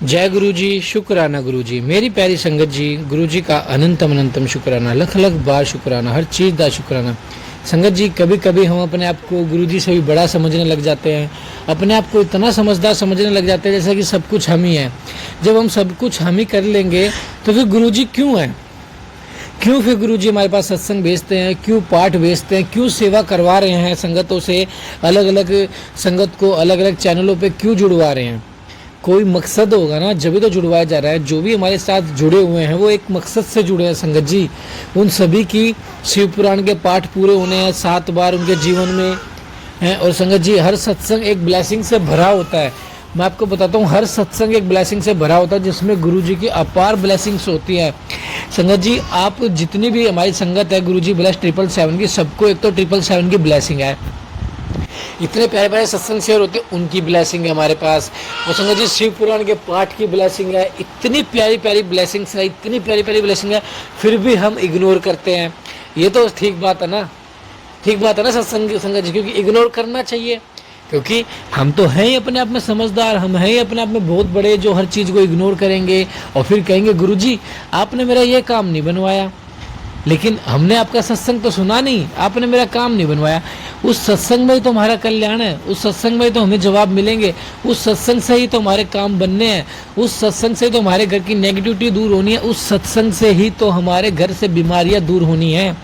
जय गुरु जी, शुक्राना गुरु जी, मेरी प्यारी संगत जी, गुरु जी का अनंतम अनंतम शुक्राना, लख लख बार शुक्राना, हर चीज़ का शुक्राना। संगत जी, कभी कभी हम अपने आप को गुरु जी से भी बड़ा समझने लग जाते हैं, अपने आप को इतना समझदार समझने लग जाते हैं जैसा कि सब कुछ हम ही हैं। जब हम सब कुछ हम ही कर लेंगे तो फिर गुरु जी क्यों हैं? क्यों फिर गुरु जी हमारे पास सत्संग भेजते हैं, क्यों पाठ भेजते हैं, क्यों सेवा करवा रहे हैं संगतों से, अलग अलग संगत को अलग अलग चैनलों पे क्यों जुड़वा रहे हैं? कोई मकसद होगा ना, जब भी तो जुड़वाया जा रहा है। जो भी हमारे साथ जुड़े हुए हैं वो एक मकसद से जुड़े हैं संगत जी। उन सभी की शिव पुराण के पाठ पूरे होने हैं 7 बार उनके जीवन में हैं। और संगत जी, हर सत्संग एक ब्लेसिंग से भरा होता है। मैं आपको बताता हूँ, हर सत्संग एक ब्लेसिंग से भरा होता है जिसमें गुरु जी की अपार ब्लेसिंग्स होती है। संगत जी, आप जितनी भी हमारी संगत है गुरु जी ब्लेस 777 की, सबको एक तो 777 की ब्लेसिंग है। इतने प्यारे प्यारे सत्संग शेयर होते हैं, उनकी ब्लेसिंग है हमारे पास। और संगत जी, शिव पुराण के पाठ की ब्लेसिंग है। इतनी प्यारी प्यारी ब्लेसिंग्स है, इतनी प्यारी प्यारी ब्लेसिंग है, फिर भी हम इग्नोर करते हैं। ये तो ठीक बात है ना? ठीक बात है ना सत्संग संगत जी? क्योंकि इग्नोर करना चाहिए, क्योंकि हम तो हैं ही अपने आप में समझदार, हम हैं ही अपने आप में बहुत बड़े जो हर चीज़ को इग्नोर करेंगे और फिर कहेंगे गुरु जी आपने मेरा ये काम नहीं बनवाया। लेकिन हमने आपका सत्संग तो सुना नहीं, आपने मेरा काम नहीं बनवाया। उस सत्संग में ही तो हमारा कल्याण है, उस सत्संग में ही तो हमें जवाब मिलेंगे, उस सत्संग से ही तो हमारे काम बनने हैं, उस सत्संग से तो हमारे घर की नेगेटिविटी दूर होनी है, उस सत्संग से ही तो हमारे घर से बीमारियां दूर होनी है।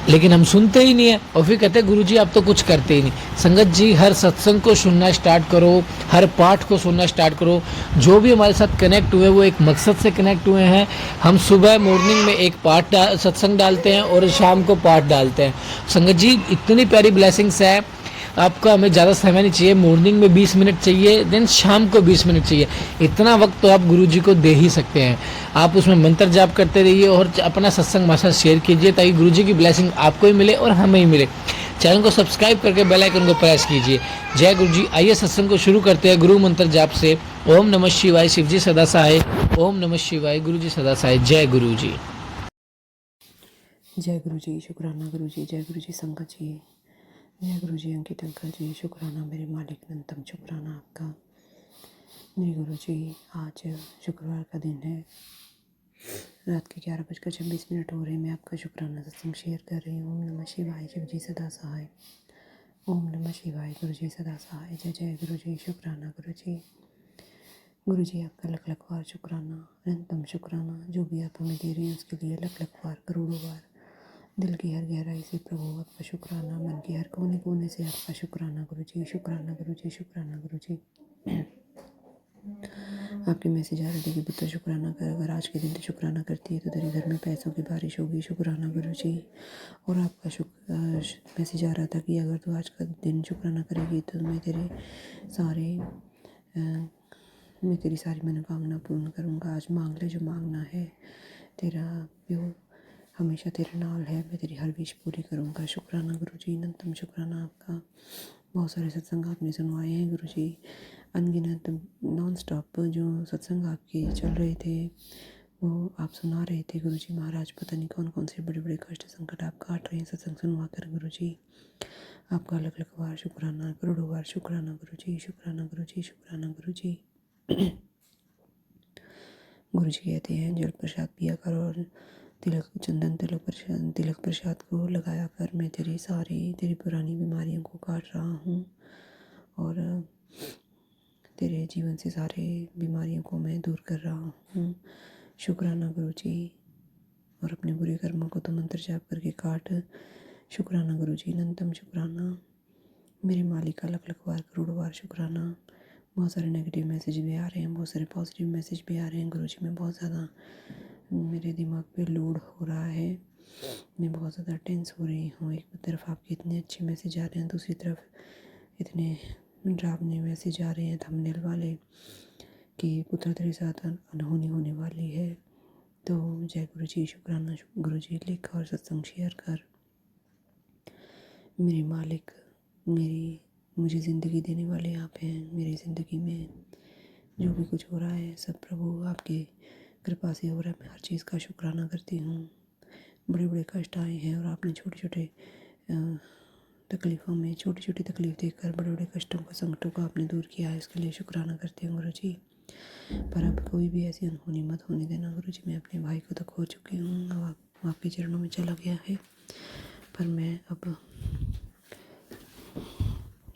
लेकिन हम सुनते ही नहीं है और फिर कहते हैं गुरु जी आप तो कुछ करते ही नहीं। संगत जी, हर सत्संग को सुनना स्टार्ट करो, हर पाठ को सुनना स्टार्ट करो। जो भी हमारे साथ कनेक्ट हुए वो एक मकसद से कनेक्ट हुए हैं। हम सुबह मॉर्निंग में एक सत्संग डालते हैं और शाम को पाठ डालते हैं। संगत जी, इतनी प्यारी ब्लेसिंग्स है। आपका हमें ज़्यादा समय नहीं चाहिए, मॉर्निंग में 20 मिनट चाहिए, देन शाम को 20 मिनट चाहिए। इतना वक्त तो आप गुरु जी को दे ही सकते हैं। आप उसमें मंत्र जाप करते रहिए और अपना सत्संग हमारे साथ शेयर कीजिए ताकि गुरु जी की ब्लेसिंग आपको ही मिले और हमें ही मिले। चैनल को सब्सक्राइब करके बेल आइकन को प्रेस कीजिए। जय गुरु जी। आइए सत्संग को शुरू करते हैं गुरु मंत्र जाप से। ओम नमः शिवाय, शिव जी सदा सहाय। ओम नमः शिवाय, गुरु जी सदा सहाय। जय गुरु जी। जय गुरु जी, शुक्राना गुरु जी, जय गुरु जी संगत जी, जय गुरु जी अंकित अंकल जी, शुक्राना मेरे मालिक अनंतम शुक्राना आपका। मेरे गुरु जी, आज शुक्रवार का दिन है, रात के 11:26 हो रहे हैं। मैं आपका शुक्राना सत्संग शेयर कर रही हूँ। ओम नमः शिवाय, शिव जी सदा सहाय। ओम नमः शिवाय, गुरु जी सदा सहाय। जय जय गुरु जी, शुक्राना गुरु जी। गुरु जी आपका लख लख बार शुक्राना, अनंतम शुक्राना। जो भी आप हमें दे रहे हैं उसके लिए लख लख बार, करोड़ों बार दिल की हर गहराई से प्रभु आपका शुक्राना, मन के हर कोने कोने से आपका शुक्राना गुरु जी, शुक्राना गुरु जी, शुक्राना गुरु जी। आपके मैसेज आ रहे थे कि पुत्र शुक्राना कर, अगर आज के दिन तो शुक्राना करती है तो तेरे घर में पैसों की बारिश होगी, शुक्राना गुरु जी। और आपका मैसेज आ रहा था कि अगर तू आज का दिन शुक्राना करेगी तो मैं तेरी सारी मनोकामना पूर्ण करूँगा। आज मांग ले जो मांगना है, तेरा जो हमेशा तेरे नाल है, मैं तेरी हर विश पूरी करूँगा। शुक्राना गुरु जी, अनंतम शुक्राना आपका। बहुत सारे सत्संग आपने सुनवाए हैं गुरु जी, अनगिनत नॉन स्टॉप जो सत्संग आपके चल रहे थे वो आप सुना रहे थे गुरु जी महाराज। पता नहीं कौन कौन से बड़े बड़े कष्ट संकट आप काट रहे हैं सत्संग सुनवा कर गुरु जी। आपका अलग अलग बार शुक्राना, करोड़ों बार शुक्राना गुरु जी, शुक्राना गुरु जी, शुक्राना गुरु जी। गुरु जी कहते हैं जल प्रसाद पिया कर और तिलक प्रसाद को लगाया कर। मैं तेरी पुरानी बीमारियों को काट रहा हूँ और तेरे जीवन से सारे बीमारियों को मैं दूर कर रहा हूँ। शुक्राना गुरु जी। और अपने बुरे कर्मों को तो मंत्र जाप करके काट। शुक्राना गुरु जी, अनंतम शुक्राना। मेरे मालिक का लख लख बार, करोड़ों बार शुक्राना। बहुत सारे नेगेटिव मैसेज भी आ रहे हैं, बहुत सारे पॉजिटिव मैसेज भी आ रहे हैं गुरु जी। मैं बहुत ज़्यादा मेरे दिमाग पे लोड हो रहा है, मैं बहुत ज़्यादा टेंस हो रही हूँ। एक तरफ आपके इतने अच्छे मैसेज आ रहे हैं, दूसरी तरफ इतने डरावने मैसेज आ रहे हैं थंबनेल वाले कि पुत्र तेरे साथ अनहोनी होने वाली है। तो जय गुरु जी, शुक्राना गुरु जी। लिख और सत्संग शेयर कर। मेरे मालिक, मुझे ज़िंदगी देने वाले आप हैं। मेरी ज़िंदगी में जो भी कुछ हो रहा है सब प्रभु आपके कृपा से हो रहा है। मैं हर चीज़ का शुक्राना करती हूँ। बड़े बड़े कष्ट आए हैं और आपने छोटे छोटे तकलीफ़ों में छोटी छोटी तकलीफ़ देखकर बड़े बड़े कष्टों को संकटों को आपने दूर किया है, इसके लिए शुक्राना करती हूँ गुरु जी। पर अब कोई भी ऐसी अनहोनी मत होने देना गुरुजी। मैं अपने भाई को तो खो चुकी हूँ, अब आपके चरणों में चला गया है, पर मैं अब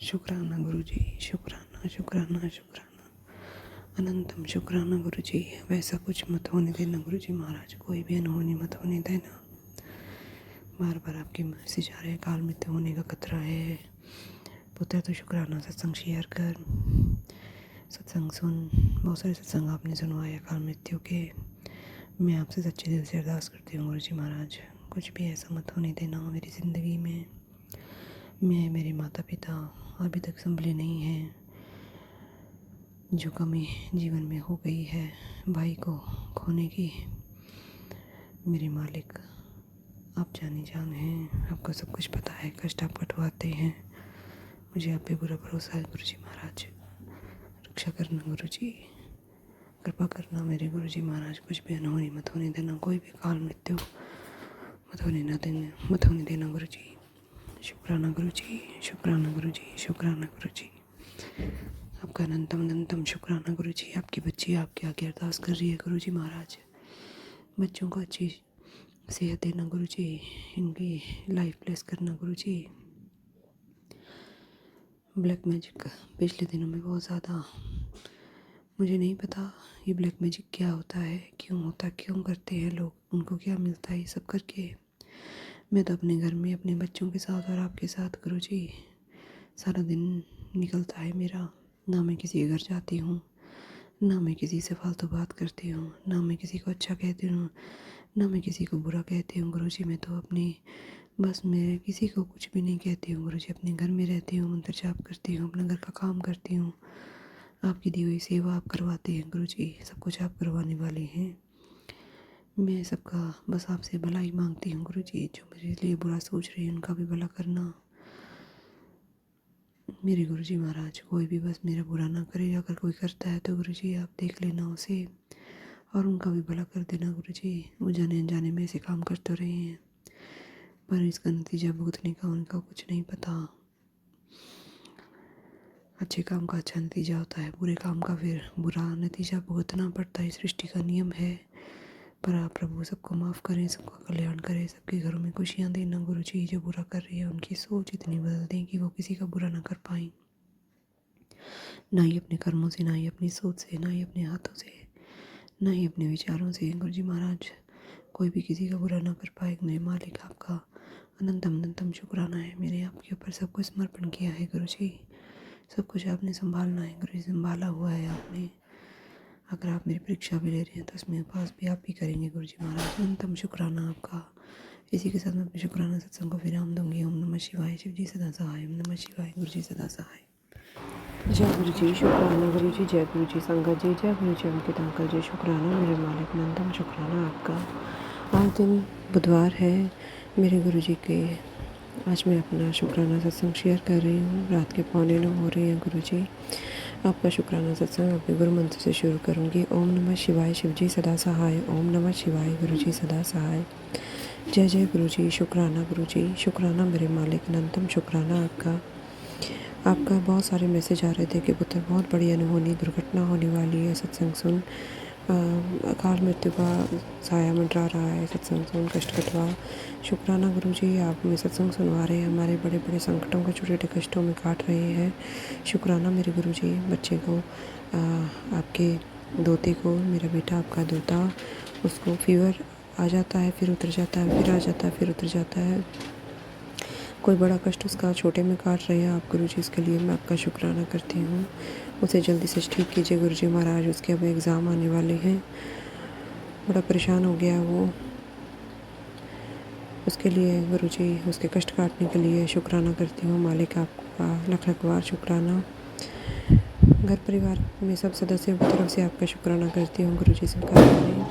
शुक्राना गुरुजी, शुक्राना शुक्राना शुक्राना, अनंतम शुक्राना गुरुजी। वैसा कुछ मत होने देना गुरुजी महाराज, कोई भी अनहोनी मत होने देना। बार बार आपके मैसेज आ रहे हैं, काल मृत्यु होने का खतरा है। पुत्र तो शुक्राना सत्संग शेयर कर, सत्संग सुन, बहुत सारे सत्संग आपने सुनवाया काल मृत्यु के। मैं आपसे सच्चे दिल से अरदास करती हूँ गुरुजी महाराज, कुछ भी ऐसा मत होने देना मेरी ज़िंदगी में। मैं, मेरे माता पिता अभी तक संभले नहीं हैं, जो कमी जीवन में हो गई है भाई को खोने की, मेरे मालिक आप जाने जान हैं, आपको सब कुछ पता है। कष्ट आप कटवाते हैं, मुझे आप पे पूरा भरोसा है गुरुजी महाराज। रक्षा करना गुरुजी, कृपा करना मेरे गुरुजी महाराज, कुछ भी अनहोनी मत होने देना, कोई भी काल मृत्यु मत होने देना गुरुजी। शुक्राना गुरुजी, शुक्राना गुरुजी, शुक्राना गुरुजी। आपका अनंतम अनंतम शुक्राना गुरुजी। आपकी बच्ची आपके आगे अरदास कर रही है गुरुजी महाराज, बच्चों को अच्छी सेहत देना गुरुजी, इनकी लाइफ ब्लेस करना गुरुजी। ब्लैक मैजिक पिछले दिनों में बहुत ज़्यादा, मुझे नहीं पता ये ब्लैक मैजिक क्या होता है, क्यों होता, क्यों करते हैं लोग, उनको क्या मिलता है ये सब करके। मैं तो अपने घर में अपने बच्चों के साथ और आपके साथ गुरुजी सारा दिन निकलता है मेरा, ना मैं किसी के घर जाती हूँ, ना मैं किसी से फालतू बात करती हूँ, ना मैं किसी को अच्छा कहती हूँ, ना मैं किसी को बुरा कहती हूँ गुरुजी। मैं तो अपनी बस मैं किसी को कुछ भी नहीं कहती हूँ गुरुजी, अपने घर में रहती हूँ, मंत्र जाप करती हूँ, अपना घर का काम करती हूँ। आपकी दी हुई सेवा आप करवाते हैं गुरुजी, सब कुछ आप करवाने वाले हैं। मैं सबका बस आपसे भलाई मांगती हूँ गुरुजी, जो मेरे लिए बुरा सोच रहे हैं उनका भी भला करना मेरे गुरुजी महाराज। कोई भी बस मेरा बुरा ना करे, अगर कोई करता है तो गुरुजी आप देख लेना उसे और उनका भी भला कर देना गुरुजी। वो जाने अनजाने में ऐसे काम कर तो रहे हैं, पर इसका नतीजा भुगतने का उनका कुछ नहीं पता। अच्छे काम का अच्छा नतीजा होता है, बुरे काम का फिर बुरा नतीजा भुगतना पड़ता है, सृष्टि का नियम है। पर आप प्रभु सबको माफ़ करें, सबका कल्याण करें, सबके घरों में खुशियाँ देना गुरुजी। जो बुरा कर रही है उनकी सोच इतनी बदल दें कि वो किसी का बुरा ना कर पाएँ, ना ही अपने कर्मों से, ना ही अपनी सोच से, ना ही अपने हाथों से, ना ही अपने विचारों से गुरुजी महाराज कोई भी किसी का बुरा ना कर पाए। मेरे मालिक आपका अनंतम अनंतम शुक्राना है, मेरे आपके ऊपर सब कुछ समर्पण किया है गुरुजी। सब कुछ आपने संभालना है गुरुजी, संभाला हुआ है आपने। अगर आप मेरी परीक्षा भी ले रहे हैं तो उसमें पास भी आप ही करेंगे गुरुजी महाराज। अनंतम शुक्राना आपका। इसी के साथ मैं अपने शुक्राना सत्संग को विराम दूंगी। ओम नमः शिवाय, शिव जी सदा सहाय। ओम नमः शिवाय, गुरु जी सदा सहाय। जय गुरु जी, शुक्राना गुरु जी, जय गुरु जी संगत जी, जय गुरु जी अंकित अंकल जी, शुक्राना मेरे मालिक, अनंतम शुक्राना आपका। आज दिन बुधवार है मेरे गुरु जी के, आज मैं अपना शुक्राना सत्संग शेयर कर रही हूँ। रात के 8:45 हो रहे हैं गुरु जी। आपका शुक्राना सत्संग अपने गुरु मंत्र से शुरू करूँगी। ओम नमः शिवाय, शिव जी सदा सहाय। ओम नमः शिवाय, गुरु जी सदा सहाय। जय जय गुरु जी, शुक्राना गुरु जी, शुक्राना मेरे मालिक, अनंतम शुक्राना आपका। आपका बहुत सारे मैसेज आ रहे थे कि पुत्र बहुत बड़ी अनहोनी दुर्घटना होने वाली है, सत्संग सुन, अकाल मृत्यु का साया मंडरा रहा है, सत्संग सुन, कष्ट कटवा। शुक्राना गुरु जी, आप हमें सत्संग सुनवा रहे हैं, हमारे बड़े बड़े संकटों को छोटे छोटे कष्टों में काट रहे हैं। शुक्राना मेरे गुरु जी। बच्चे को आपके दोते को, मेरा बेटा आपका दोता, उसको फीवर आ जाता है, फिर उतर जाता है, फिर आ जाता है, फिर उतर जाता है। कोई बड़ा कष्ट उसका छोटे में काट रहे हैं आप गुरुजी, इसके लिए मैं आपका शुक्राना करती हूँ। उसे जल्दी से ठीक कीजिए गुरुजी महाराज। उसके अब एग्ज़ाम आने वाले हैं, बड़ा परेशान हो गया वो, उसके लिए गुरुजी उसके कष्ट काटने के लिए शुक्राना करती हूँ। मालिक आपका लख लख बार शुक्राना। घर परिवार में सब सदस्यों की तरफ से आपका शुक्राना करती हूँ गुरुजी। स्वीकार करें,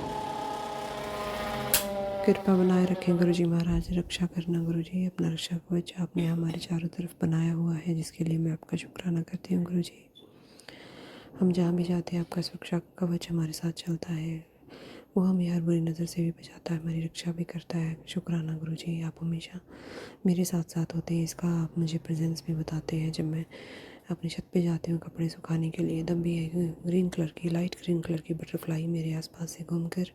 कृपा बनाए रखें गुरुजी महाराज। रक्षा करना गुरुजी, अपना रक्षा कवच आपने हमारे चारों तरफ बनाया हुआ है, जिसके लिए मैं आपका शुक्राना करती हूँ गुरुजी। हम जहाँ भी जाते हैं आपका सुरक्षा कवच हमारे साथ चलता है, वो हमें हर बुरी नज़र से भी बचाता है, हमारी रक्षा भी करता है। शुक्राना गुरुजी, आप हमेशा मेरे साथ साथ होते हैं, इसका आप मुझे प्रेजेंस भी बताते हैं जब मैं अपनी छत पे जाती हूँ कपड़े सुखाने के लिए, तब भी ग्रीन कलर की, लाइट ग्रीन कलर की बटरफ्लाई मेरे आसपास से घूमकर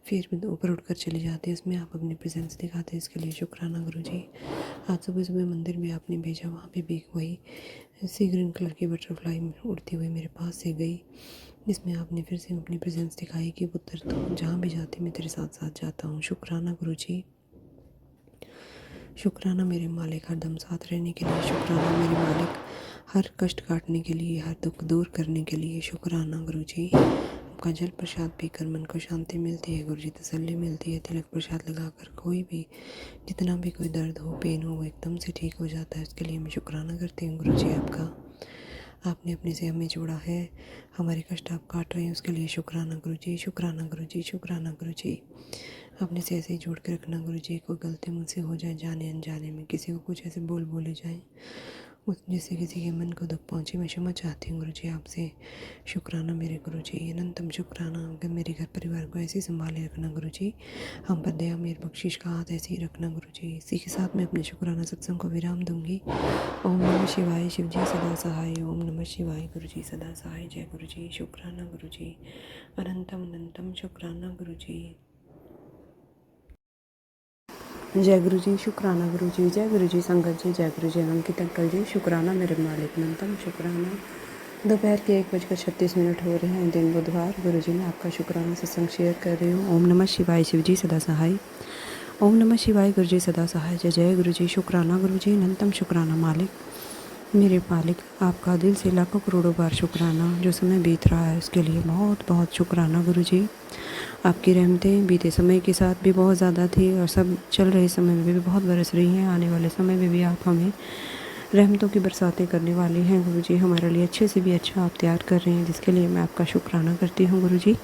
फिर ऊपर उड़कर चली जाती है। इसमें आप अपनी प्रेजेंस दिखाते हैं, इसके लिए शुक्राना गुरुजी। आज सुबह सुबह मंदिर में आपने भेजा, वहाँ पे भी वही सी ग्रीन कलर की बटरफ्लाई उड़ती हुई मेरे पास से गई, जिसमें आपने फिर से अपनी प्रेजेंस दिखाई कि पुत्र तो जहाँ भी जाती मैं तेरे साथ साथ जाता हूँ। शुक्राना गुरुजी। शुक्राना मेरे मालिक हरदम साथ रहने के लिए। शुक्राना मेरे मालिक हर कष्ट काटने के लिए, हर दुख दूर करने के लिए। शुक्राना गुरुजी। आपका जल प्रसाद पीकर मन को शांति मिलती है गुरुजी, तसल्ली मिलती है। तिलक प्रसाद लगाकर कोई भी जितना भी कोई दर्द हो, पेन हो, वो एकदम से ठीक हो जाता है। इसके लिए मैं शुक्राना करती हूँ गुरुजी आपका। आपने अपने से हमें जोड़ा है, हमारे कष्ट आप काट रहे हैं, उसके लिए शुक्राना गुरुजी। शुक्राना गुरुजी। शुक्राना गुरुजी। अपने से ऐसे ही जोड़ के रखना गुरुजी। कोई गलती मुझसे हो जाए जाने अनजाने में, किसी को कुछ ऐसे बोले जाए जिससे किसी के मन को दुख पहुँचे, मैं क्षमा चाहती हूँ गुरुजी आपसे। शुक्राना मेरे गुरुजी। अनंतम शुक्राना। अगर मेरे घर परिवार को ऐसे ही संभाले रखना गुरुजी। हम पर दया मेरे बख्शिश का हाथ ऐसे ही रखना गुरुजी। इसी के साथ मैं अपने शुक्राना सत्संग को विराम दूंगी। ओम नमः शिवाय। शिवजी सदा सहाय। ओम नमः शिवाय। गुरुजी सदा सहाय। जय गुरुजी। शुक्राना गुरुजी। अनंतम अनंतम शुक्राना गुरुजी। जय गुरुजी। शुक्राना गुरुजी। जय गुरुजी संगत जी। जय गुरुजी अंकित अंकल जी। शुक्राना मेरे मालिक। अनंतम शुक्राना। दोपहर के 1:36 हो रहे हैं, दिन बुधवार। गुरुजी मैं आपका शुक्राना सत्संग शेयर कर रही हूँ। ओम नमः शिवाय। शिवजी सदा सहाय। ओम नमः शिवाय। गुरुजी सदा सहाय। जय जय गुरुजी। शुक्राना गुरुजी। अनंतम शुक्राना मालिक, मेरे मालिक आपका दिल से लाखों करोड़ों बार शुक्राना। जो समय बीत रहा है उसके लिए बहुत बहुत शुक्राना गुरुजी। आपकी रहमतें बीते समय के साथ भी बहुत ज़्यादा थी और सब चल रहे समय में भी बहुत बरस रही हैं। आने वाले समय में भी आप हमें रहमतों की बरसातें करने वाले हैं गुरुजी। हमारे लिए अच्छे से भी अच्छा आप तैयार कर रहे हैं, जिसके लिए मैं आपका शुक्राना करती हूँ गुरुजी।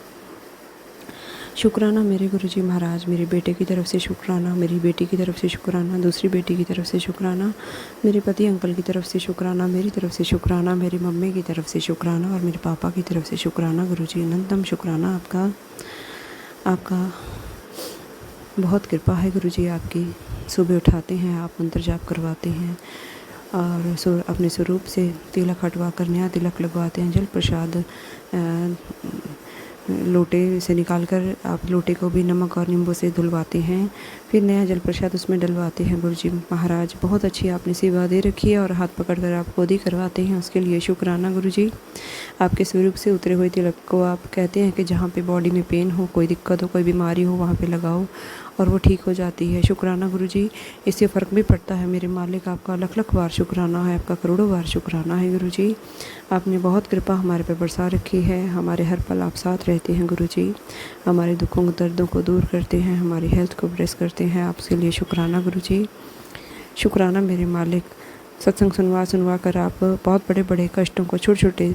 शुक्राना मेरे गुरुजी महाराज। मेरे बेटे की तरफ से शुक्राना, मेरी बेटी की तरफ से शुक्राना, दूसरी बेटी की तरफ से शुक्राना, मेरे पति अंकल की तरफ से शुक्राना, मेरी तरफ से शुक्राना, मेरी मम्मी की तरफ से शुक्राना और मेरे पापा की तरफ से शुक्राना गुरुजी। अनंतम शुक्राना आपका। आपका बहुत कृपा है गुरुजी आपकी। सुबह उठाते हैं आप, मंत्र जाप करवाते हैं और अपने स्वरूप से तिलक हटवा कर नया तिलक लगवाते हैं। जल प्रसाद लोटे से निकालकर आप लोटे को भी नमक और नींबू से धुलवाते हैं, फिर नया जल प्रसाद उसमें डलवाते हैं गुरुजी महाराज। बहुत अच्छी आपने सेवा दे रखी है और हाथ पकड़कर आप खुद ही करवाते हैं, उसके लिए शुक्राना गुरुजी। आपके स्वरूप से उतरे हुए तिलक को आप कहते हैं कि जहाँ पे बॉडी में पेन हो, कोई दिक्कत हो, कोई बीमारी हो, वहाँ पे लगाओ और वो ठीक हो जाती है। शुक्राना गुरुजी। इससे फ़र्क भी पड़ता है मेरे मालिक। आपका लख लख बार शुक्राना है, आपका करोड़ों बार शुक्राना है गुरुजी। आपने बहुत कृपा हमारे पे बरसा रखी है। हमारे हर पल आप साथ रहते हैं गुरुजी। हमारे दुखों दर्दों को दूर करते हैं, हमारी हेल्थ को ब्लेस करते हैं। आपके लिए शुक्राना गुरुजी। शुक्राना मेरे मालिक। सत्संग सुनवा कर आप बहुत बड़े बड़े कष्टों को छोटे छोटे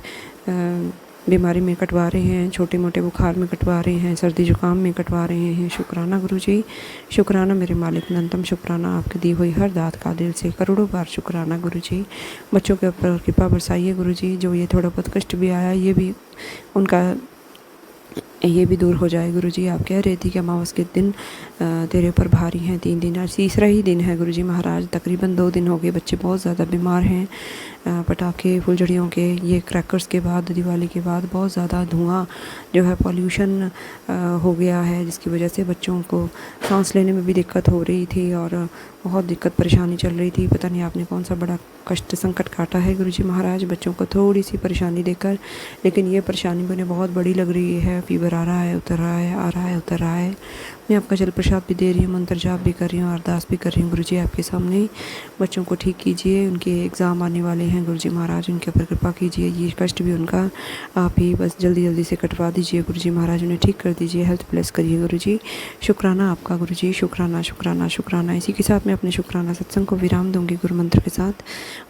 बीमारी में कटवा रहे हैं, छोटे मोटे बुखार में कटवा रहे हैं, सर्दी जुकाम में कटवा रहे हैं। शुक्राना गुरुजी। शुक्राना मेरे मालिक। अनंतम शुक्राना आपकी दी हुई हर दात का दिल से करोड़ों बार शुक्राना गुरुजी। बच्चों के ऊपर कृपा बरसाइए गुरुजी। जो ये थोड़ा बहुत कष्ट भी आया, ये भी दूर हो जाए गुरुजी। आप कह रहे थे कि अमावस के दिन तेरे ऊपर भारी हैं, 3 दिन, आज तीसरा ही दिन है गुरुजी महाराज। तकरीबन 2 दिन हो गए, बच्चे बहुत ज़्यादा बीमार हैं। पटाखे फुलझड़ियों के, ये क्रैकर्स के बाद, दिवाली के बाद बहुत ज़्यादा धुआं जो है, पॉल्यूशन हो गया है, जिसकी वजह से बच्चों को सांस लेने में भी दिक्कत हो रही थी और बहुत दिक्कत परेशानी चल रही थी। पता नहीं आपने कौन सा बड़ा कष्ट संकट काटा है गुरुजी महाराज बच्चों को थोड़ी सी परेशानी देकर, लेकिन ये परेशानी मुझे बहुत बड़ी लग रही है। फीवर आ रहा है, उतर रहा है, आ रहा है, उतर रहा है। मैं आपका जल प्रसाद भी दे रही हूँ, मंत्र जाप भी कर रही हूँ, अरदास भी कर रही हूँ गुरुजी आपके सामने। बच्चों को ठीक कीजिए, उनके एग्ज़ाम आने वाले हैं गुरुजी महाराज, उनके ऊपर कृपा कीजिए। ये कष्ट भी उनका आप ही बस जल्दी जल्दी से कटवा दीजिए गुरुजी महाराज, उन्हें ठीक कर दीजिए, हेल्थ ब्लेस करिए गुरुजी। शुक्राना आपका गुरुजी। शुक्राना शुक्राना शुक्राना। इसी के साथ मैं अपने शुक्राना सत्संग को विराम दूंगी गुरु मंत्र के साथ।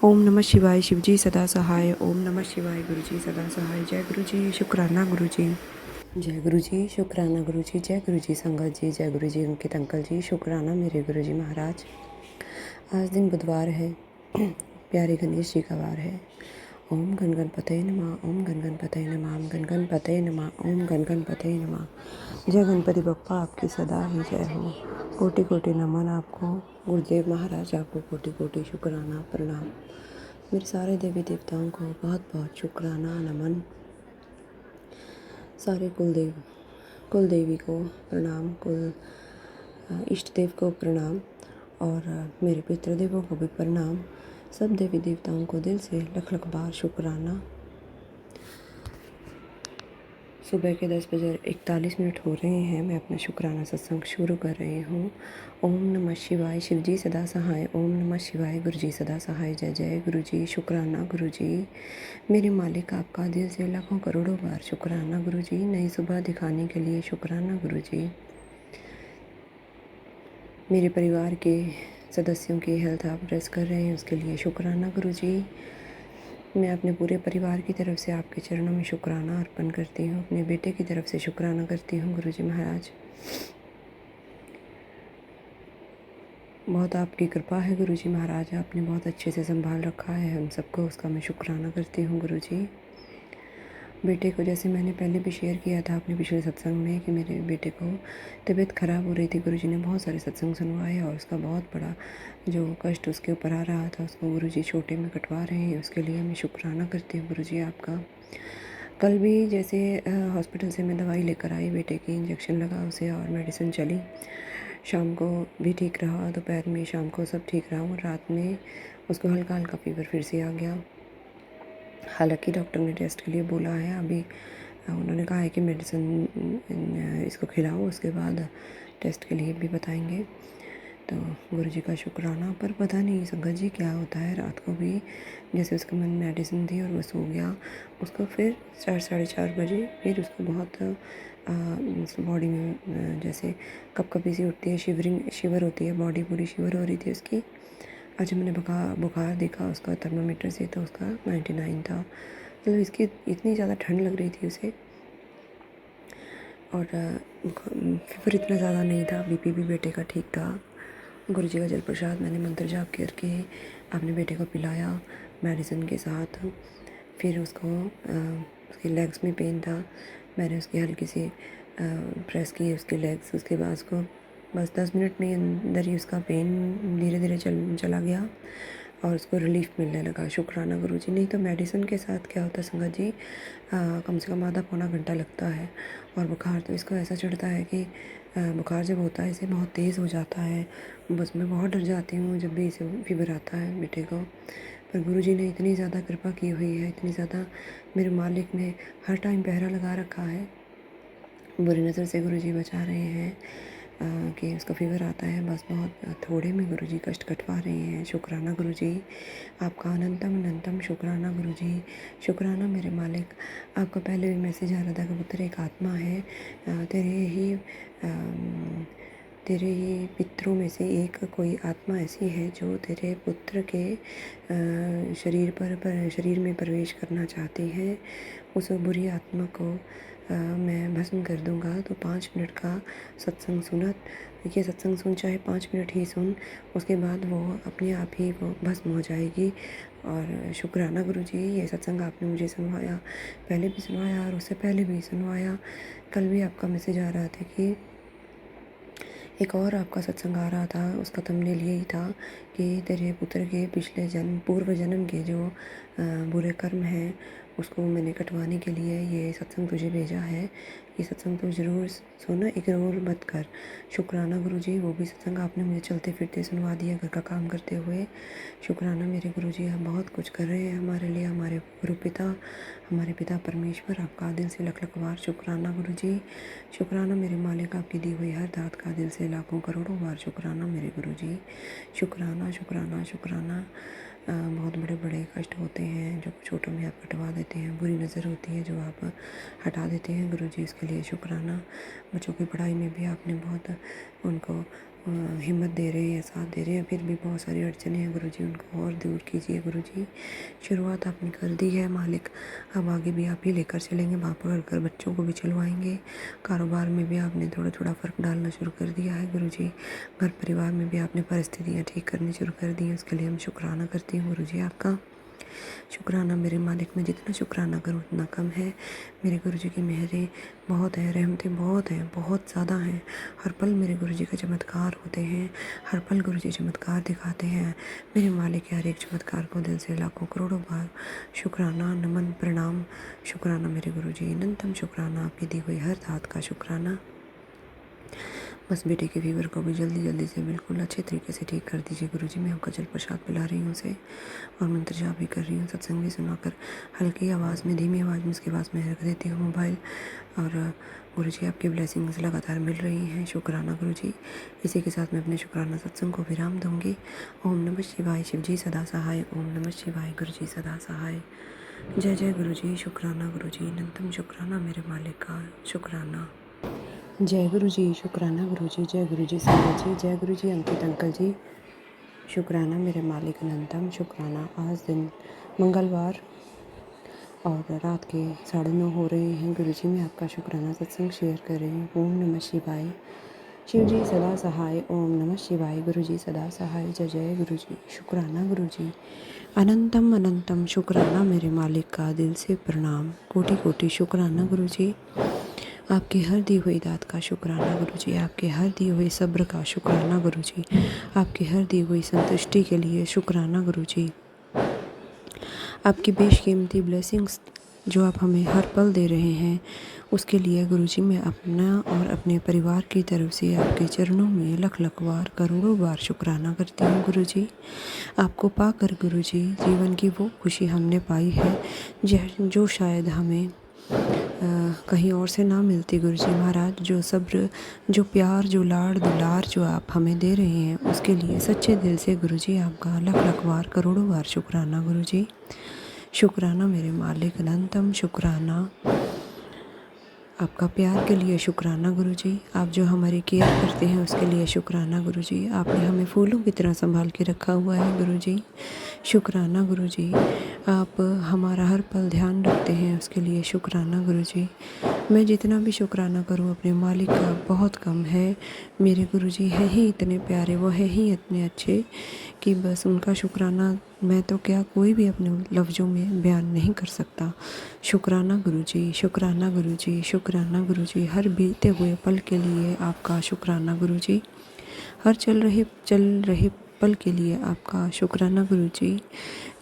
ओम नमः शिवाय। शिवजी सदा सहाय। ओम नमः शिवाय। गुरुजी सदा सहाय। जय गुरुजी। शुक्राना गुरुजी। जय गुरुजी। शुक्राना गुरुजी। जय गुरुजी संगत जी। जय गुरुजी अंकित अंकल जी। शुक्राना मेरे गुरुजी महाराज। आज दिन बुधवार है, प्यारे गणेश जी का वार है। ओम गण गणपतये नमः। ओम गण गणपतये नमः। ओम गण गणपतये नमः। ओम गण गणपतये नमः। जय गणपति बप्पा, आपकी सदा ही जय हो। कोटि कोटि नमन आपको गुरुदेव महाराज, आपको कोटि कोटि शुक्राना प्रणाम। मेरे सारे देवी देवताओं को बहुत बहुत शुक्राना नमन। सारे कुल देवी को प्रणाम, इष्ट देव को प्रणाम और मेरे पितृदेवों को भी प्रणाम। सब देवी देवताओं को दिल से लख लख बार शुक्राना। सुबह के 10:41 हो रहे हैं। मैं अपना शुक्राना सत्संग शुरू कर रही हूँ। ओम नमः शिवाय। शिव जी सदा सहाय। ओम नमः शिवाय। गुरु जी सदा सहाय। जय जय गुरु जी। शुक्राना गुरु जी। मेरे मालिक आपका दिल से लाखों करोड़ों बार शुक्राना गुरु जी। नई सुबह दिखाने के लिए शुक्राना गुरु जी। मेरे परिवार के सदस्यों की हेल्थ आप ब्लेस कर रहे हैं, उसके लिए शुक्राना गुरु जी। मैं अपने पूरे परिवार की तरफ से आपके चरणों में शुक्राना अर्पण करती हूँ। अपने बेटे की तरफ से शुक्राना करती हूँ गुरु जी महाराज। बहुत आपकी कृपा है गुरु जी महाराज, आपने बहुत अच्छे से संभाल रखा है हम सबको, उसका मैं शुक्राना करती हूँ गुरु जी। बेटे को, जैसे मैंने पहले भी शेयर किया था अपने पिछले सत्संग में, कि मेरे बेटे को तबीयत ख़राब हो रही थी, गुरुजी ने बहुत सारे सत्संग सुनवाए और उसका बहुत बड़ा जो कष्ट उसके ऊपर आ रहा था उसको गुरुजी छोटे में कटवा रहे हैं। उसके लिए मैं शुक्राना करती हूँ गुरुजी आपका। कल भी जैसे हॉस्पिटल से मैं दवाई लेकर आई, बेटे की इंजेक्शन लगा उसे और मेडिसिन चली। शाम को भी ठीक रहा, दोपहर में शाम को सब ठीक रहा और रात में उसको हल्का हल्का फीवर फिर से आ गया। हालांकि डॉक्टर ने टेस्ट के लिए बोला है, अभी उन्होंने कहा है कि मेडिसिन इसको खिलाओ, उसके बाद टेस्ट के लिए भी बताएंगे। तो गुरुजी का शुक्राना। पर पता नहीं संगत जी क्या होता है, रात को भी जैसे उसको मैंने मेडिसिन दी और वो सो गया, उसको फिर 4-4:30 बजे फिर उसको बहुत बॉडी में जैसे कपकपी सी उठती है, शिवर होती है, बॉडी पूरी शिवर हो रही थी उसकी। आज मैंने बुखार देखा उसका थर्मामीटर से, तो उसका 99 था। मतलब इसकी इतनी ज़्यादा ठंड लग रही थी उसे और फीवर इतना ज़्यादा नहीं था। बीपी भी बेटे का ठीक था। गुरुजी का जल प्रसाद मैंने मंत्र जाप करके अपने बेटे को पिलाया मेडिसिन के साथ। फिर उसको उसके लेग्स में पेन था, मैंने उसकी हल्की सी प्रेस की उसके लेग्स। उसके बाद उसको बस 10 मिनट में अंदर ही उसका पेन धीरे धीरे चला गया और उसको रिलीफ मिलने लगा। शुक्राना गुरुजी। नहीं तो मेडिसिन के साथ क्या होता है संगत जी, कम से कम आधा पौना घंटा लगता है। और बुखार तो इसको ऐसा चढ़ता है कि बुखार जब होता है इसे बहुत तेज़ हो जाता है। बस मैं बहुत डर जाती हूँ जब भी इसे फीवर आता है बेटे को। पर गुरुजी ने इतनी ज़्यादा कृपा की हुई है, इतनी ज़्यादा मेरे मालिक ने हर टाइम पहरा लगा रखा है। बुरी नज़र से गुरुजी बचा रहे हैं कि उसका फीवर आता है, बस बहुत थोड़े में गुरुजी कष्ट कटवा रहे हैं। शुक्राना गुरुजी आपका, अनंतम शुक्राना गुरुजी। शुक्राना मेरे मालिक आपका। पहले भी मैसेज आ रहा था कि पुत्र एक आत्मा है, तेरे ही पितरों में से एक कोई आत्मा ऐसी है जो तेरे पुत्र के शरीर में प्रवेश करना चाहती है। उस बुरी आत्मा को मैं भस्म कर दूंगा। तो 5 मिनट का सत्संग सुना, ये सत्संग सुन, चाहे 5 मिनट ही सुन, उसके बाद वो अपने आप ही वो भस्म हो जाएगी। और शुक्राना गुरुजी, ये सत्संग आपने मुझे सुनवाया, पहले भी सुनवाया और उससे पहले भी सुनवाया। कल भी आपका मैसेज आ रहा था कि एक और आपका सत्संग आ रहा था, उसका थंबनेल यही था कि तेरे पुत्र के पूर्व जन्म के जो बुरे कर्म हैं उसको मैंने कटवाने के लिए ये सत्संग तुझे भेजा है। ये सत्संग तो ज़रूर सुना, इग्नोर मत कर। शुक्राना गुरुजी, वो भी सत्संग आपने मुझे चलते फिरते सुनवा दिया, घर का काम करते हुए। शुक्राना मेरे गुरुजी, आप बहुत कुछ कर रहे हैं हमारे लिए, हमारे गुरु पिता, हमारे पिता परमेश्वर, आपका दिल से लख लख बार शुक्राना गुरुजी। शुक्राना मेरे मालिक, आपकी दी हुई हर दात का दिल से लाखों करोड़ों बार शुक्राना मेरे गुरुजी। शुक्राना शुक्राना शुक्राना। बहुत बड़े बड़े कष्ट होते हैं जो छोटों में आप कटवा देते हैं, बुरी नज़र होती है जो आप हटा देते हैं गुरुजी, इसके लिए शुक्राना। बच्चों की पढ़ाई में भी आपने बहुत उनको हिम्मत दे रहे हैं, साथ दे रहे हैं, फिर भी बहुत सारी अड़चने हैं गुरुजी, उनको और दूर कीजिए गुरुजी। शुरुआत आपने कर दी है मालिक, अब आगे भी आप ही लेकर चलेंगे, वहाँ पकड़ कर बच्चों को भी चलवाएंगे। कारोबार में भी आपने थोड़ा थोड़ा फ़र्क डालना शुरू कर दिया है गुरुजी। घर परिवार में भी आपने परिस्थितियाँ ठीक करनी शुरू कर दी हैं, उसके लिए हम शुक्राना करती हूँ गुरुजी आपका। शुक्राना मेरे मालिक, मैं जितना शुक्राना करूँ उतना कम है। मेरे गुरुजी की मेहरें बहुत हैं, रहमतें बहुत हैं, बहुत ज़्यादा हैं। हर पल मेरे गुरुजी का चमत्कार होते हैं, हर पल गुरुजी चमत्कार दिखाते हैं। मेरे मालिक के हर एक चमत्कार को दिल से लाखों करोड़ों बार शुक्राना, नमन, प्रणाम। शुक्राना मेरे गुरुजी, अनंतम शुक्राना, आपकी दी हुई हर दात का शुक्राना। बस बेटे के फीवर को भी जल्दी जल्दी से बिल्कुल अच्छे तरीके से ठीक कर दीजिए गुरुजी। मैं आपका जल प्रसाद पिला रही हूँ उसे और मंत्र जाप भी कर रही हूँ, सत्संग भी सुनाकर हल्की आवाज़ में, धीमी आवाज़ में उसके पास में रख देती हूँ मोबाइल। और गुरुजी आपकी ब्लेसिंग्स लगातार मिल रही हैं। शुक्राना गुरुजी। इसी के साथ मैं अपने शुक्राना सत्संग को विराम दूँगी। ओम नमः शिवाय, शिव जी सदा सहाय। ओम नमः शिवाय, गुरुजी सदा सहाय। जय जय गुरुजी। शुक्राना गुरुजी, अनंतम शुक्राना मेरे मालिक का शुक्राना। जय गुरुजी। शुक्राना गुरुजी। जय गुरुजी संगत जी। जय गुरुजी अंकित अंकल जी। शुक्राना मेरे मालिक, अनंतम शुक्राना। आज दिन मंगलवार और रात के 9:30 हो रहे हैं। गुरुजी मैं आपका शुक्राना सत्संग शेयर कर रही हूँ। ओम नमः शिवाय, शिव जी सदा सहाय। ओम नमः शिवाय, गुरुजी सदा सहाय। जय जय गुरुजी। शुक्राना गुरुजी, अनंतम अनंतम शुक्राना मेरे मालिक का दिल से प्रणाम, कोटि कोटि शुक्राना गुरुजी। आपकी हर दी हुई दात का शुक्राना गुरुजी, आपके हर दी हुई सब्र का शुक्राना गुरुजी, आपकी हर दी हुई संतुष्टि के लिए शुक्राना गुरुजी। आपकी बेशकीमती ब्लेसिंग्स जो आप हमें हर पल दे रहे हैं उसके लिए गुरुजी मैं अपना और अपने परिवार की तरफ से आपके चरणों में लख लख बार, करोड़ों बार शुक्राना करती हूँ गुरुजी। आपको पाकर गुरुजी जीवन की वो खुशी हमने पाई है जो शायद हमें कहीं और से ना मिलती गुरुजी महाराज। जो सब्र, जो प्यार, जो लाड़ दुलार जो आप हमें दे रहे हैं उसके लिए सच्चे दिल से गुरुजी आपका लख लख बार, करोड़ों बार शुक्राना गुरुजी। शुक्राना मेरे मालिक, अनंतम शुक्राना। आपका प्यार के लिए शुक्राना गुरुजी। आप जो हमारी केयर करते हैं उसके लिए शुक्राना गुरुजी। आपने हमें फूलों की तरह संभाल के रखा हुआ है गुरुजी। शुक्राना गुरुजी। आप हमारा हर पल ध्यान रखते हैं उसके लिए शुक्राना गुरुजी। मैं जितना भी शुक्राना करूं अपने मालिक का बहुत कम है। मेरे गुरुजी है ही इतने प्यारे, वो है ही इतने अच्छे कि बस उनका शुक्राना मैं तो क्या कोई भी अपने लफ्ज़ों में बयान नहीं कर सकता। शुक्राना गुरुजी, शुक्राना गुरुजी, शुक्राना गुरुजी। हर बीते हुए पल के लिए आपका शुक्राना गुरुजी। हर चल रहे पल के लिए आपका शुक्राना गुरुजी।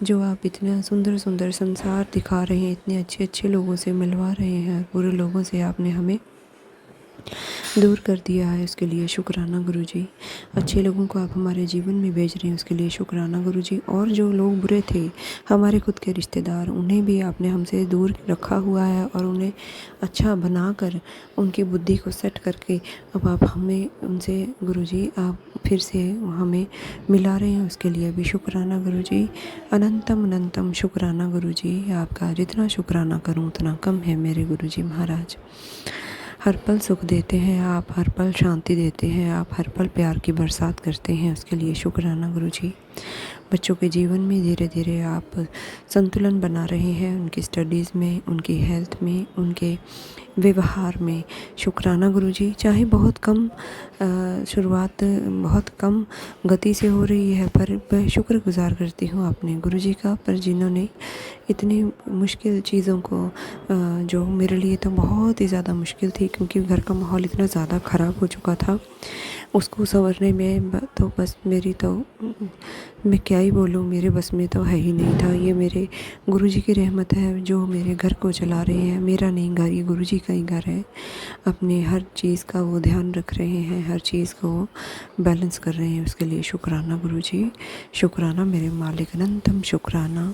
जो आप इतना सुंदर सुंदर संसार दिखा रहे हैं, इतने अच्छे अच्छे लोगों से मिलवा रहे हैं, बुरे लोगों से आपने हमें दूर कर दिया है, उसके लिए शुक्राना गुरुजी। अच्छे लोगों को आप हमारे जीवन में भेज रहे हैं उसके लिए शुक्राना गुरुजी। और जो लोग बुरे थे, हमारे खुद के रिश्तेदार, उन्हें भी आपने हमसे दूर रखा हुआ है और उन्हें अच्छा बनाकर उनकी बुद्धि को सेट करके अब आप हमें उनसे गुरुजी आप फिर से हमें मिला रहे हैं उसके लिए भी शुक्राना गुरुजी। अनंतम अनंतम शुक्राना गुरुजी। आपका जितना शुक्राना करूं उतना कम है मेरे गुरुजी महाराज। हर पल सुख देते हैं आप, हर पल शांति देते हैं आप, हर पल प्यार की बरसात करते हैं उसके लिए शुक्राना गुरुजी। बच्चों के जीवन में धीरे धीरे आप संतुलन बना रहे हैं, उनकी स्टडीज़ में, उनकी हेल्थ में, उनके व्यवहार में शुक्राना गुरुजी। चाहे बहुत कम शुरुआत बहुत कम गति से हो रही है पर मैं शुक्रगुजार करती हूँ अपने गुरुजी का, पर जिन्होंने इतनी मुश्किल चीज़ों को जो मेरे लिए तो बहुत ही ज़्यादा मुश्किल थी क्योंकि घर का माहौल इतना ज़्यादा ख़राब हो चुका था, उसको संवरने में तो बस मेरी तो मैं क्या ही बोलूँ, मेरे बस में तो है ही नहीं था। ये मेरे गुरुजी की रहमत है जो मेरे घर को चला रहे हैं। मेरा नहीं घर, ये गुरुजी का ही घर है। अपने हर चीज़ का वो ध्यान रख रहे हैं, हर चीज़ को बैलेंस कर रहे हैं, उसके लिए शुक्राना गुरुजी। शुक्राना मेरे मालिक, अनंतम शुक्राना।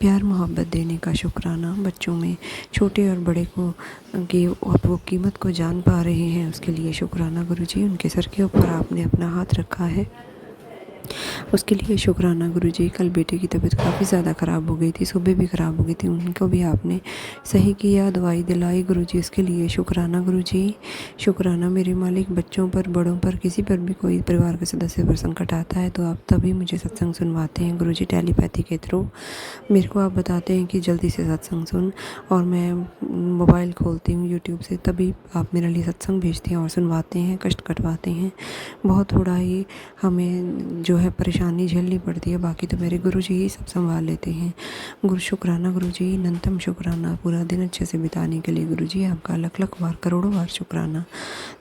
प्यार मोहब्बत देने का शुक्राना। बच्चों में छोटे और बड़े को की अब वो कीमत को जान पा रहे हैं उसके लिए शुक्राना गुरुजी। उनके सर के ऊपर आपने अपना हाथ रखा है उसके लिए शुक्राना गुरुजी। कल बेटे की तबीयत काफ़ी ज़्यादा ख़राब हो गई थी, सुबह भी ख़राब हो गई थी, उनको भी आपने सही किया, दवाई दिलाई गुरुजी, उसके लिए शुक्राना गुरुजी। शुक्राना मेरे मालिक। बच्चों पर, बड़ों पर, किसी पर भी कोई परिवार के सदस्य पर संकट आता है तो आप तभी मुझे सत्संग सुनवाते हैं गुरुजी, टेलीपैथी के थ्रू। मेरे को आप बताते हैं कि जल्दी से सत्संग सुन, और मैं मोबाइल खोलती हूँ यूट्यूब से, तभी आप मेरे लिए सत्संग भेजते हैं और सुनवाते हैं, कष्ट कटवाते हैं। बहुत थोड़ा ही हमें जो है परेशानी झेलनी पड़ती है, बाकी तो मेरे गुरु जी ही सब संभाल लेते हैं। शुक्राना गुरु जी, अनंतम शुक्राना पूरा दिन अच्छे से बिताने के लिए गुरु जी आपका लख लख बार करोड़ों बार शुक्राना।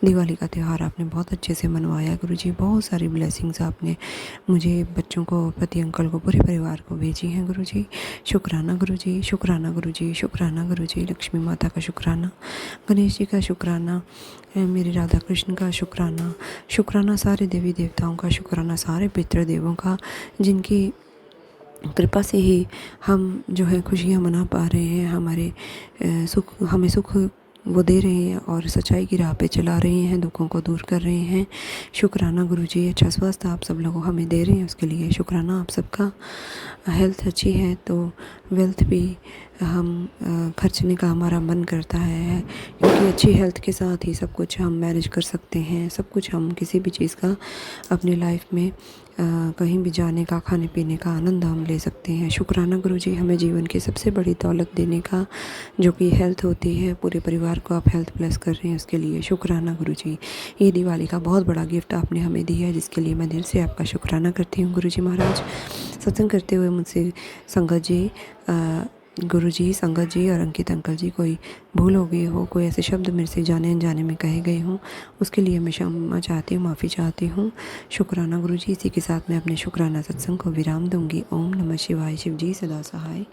दिवाली का त्यौहार आपने बहुत अच्छे से मनवाया गुरु जी, बहुत सारी ब्लेसिंग्स आपने मुझे, बच्चों को, पति अंकल को, पूरे परिवार को भेजी हैं गुरु जी। शुक्राना गुरु जी, शुक्राना गुरु जी, शुक्राना गुरु जी। लक्ष्मी माता का शुक्राना, गणेश जी का शुक्राना, मेरे राधा कृष्ण का शुक्राना, शुक्राना सारे देवी देवताओं का, शुक्राना सारे पितृदेवों का, जिनकी कृपा से ही हम जो है खुशियाँ मना पा रहे हैं, हमारे हमें सुख वो दे रहे हैं और सच्चाई की राह पे चला रहे हैं, दुखों को दूर कर रहे हैं। शुक्राना गुरु जी। अच्छा स्वास्थ्य आप सब लोगों हमें दे रहे हैं, उसके लिए शुक्राना आप सबका। हेल्थ अच्छी है तो वेल्थ भी हम खर्चने का हमारा मन करता है, क्योंकि अच्छी हेल्थ के साथ ही सब कुछ हम मैनेज कर सकते हैं, सब कुछ हम किसी भी चीज़ का अपनी लाइफ में कहीं भी जाने का, खाने पीने का आनंद हम ले सकते हैं। शुक्राना गुरु जी हमें जीवन की सबसे बड़ी दौलत देने का, जो कि हेल्थ होती है, पूरे परिवार को आप हेल्थ प्लस कर रहे हैं, उसके लिए शुक्राना गुरु जी। ये दिवाली का बहुत बड़ा गिफ्ट आपने हमें दिया है, जिसके लिए मैं दिल से आपका शुक्राना करती हूँ गुरु जी महाराज। सत्संग करते हुए मुझसे संगत जी, गुरु जी, संगत जी और अंकित अंकल जी कोई भूल हो गई हो, कोई ऐसे शब्द मेरे से जाने अनजाने में कहे गए हों, उसके लिए मैं क्षमा चाहती हूँ, माफ़ी चाहती हूँ। शुक्राना गुरु जी। इसी के साथ मैं अपने शुक्राना सत्संग को विराम दूंगी। ओम नमः शिवाय। शिव जी सदा सहाय।